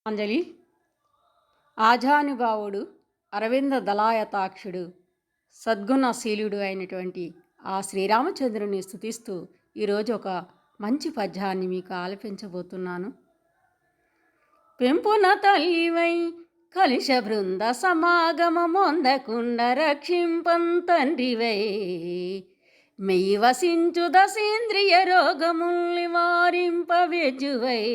అంజలి ఆజానుభావుడు అరవింద దళాయతాక్షుడు సద్గుణశీలుడు అయినటువంటి ఆ శ్రీరామచంద్రుని స్తుతిస్తూ ఈరోజు ఒక మంచి పద్యాన్ని మీకు ఆలపించబోతున్నాను. పెంపున తల్లివై కలిశ బృంద సమాగమొందకుండ రక్షింపం తండ్రివై మెయ్యి వసించు దశేంద్రియ రోగముల్ నివారింపవెజ్జువై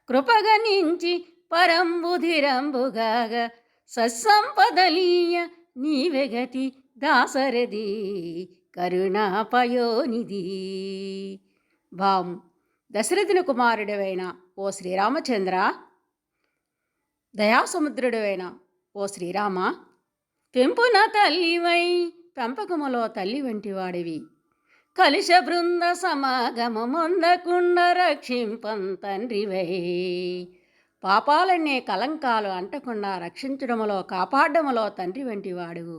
కృపగనించి పరంబుధిరంబుగాగ సత్సంపదలీయ నీవెగతి దాసరథి కరుణాపయోనిధి. భావం: దశరథుని కుమారుడవైన ఓ శ్రీరామచంద్ర, దయాసముద్రుడవైన ఓ శ్రీరామ, పెంపున తల్లివై పెంపకములో తల్లి వంటి వాడివి, కలిశ బృంద సమాగమొందకుండ రక్షింపం తండ్రివై పాపాలనే కలంకాలు అంటకుండా రక్షించడములో కాపాడములో తండ్రి వంటి వాడువు.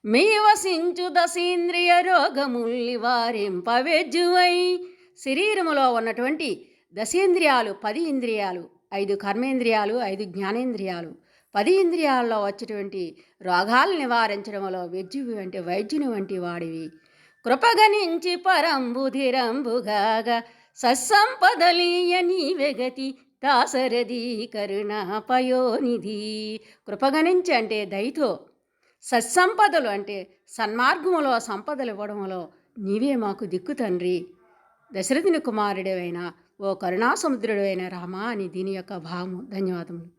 మీ వసించు దశేంద్రియ రోగముల్ నివారింపవెజ్జువై శరీరములో ఉన్నటువంటి దశేంద్రియాలు 10 ఇంద్రియాలు, 5 కర్మేంద్రియాలు, 5 జ్ఞానేంద్రియాలు, 10 ఇంద్రియాల్లో వచ్చేటువంటి రోగాలు నివారించడంలో వెజ్జువి వంటి వైద్యుని వంటి వాడివి. కృపగనించి పరంబుధిరంబుగాగ సత్సంపదలీయ నీవెగతి దాసరథి కరుణాపయోనిధి. కృపగనించి అంటే దయతో, సత్సంపదలు అంటే సన్మార్గములో సంపదలు ఇవ్వడంలో నీవే మాకు దిక్కు తండ్రి. దశరథుని కుమారుడైన ఓ కరుణాసముద్రుడైన రామ అని దీని యొక్క భావము. ధన్యవాదములు.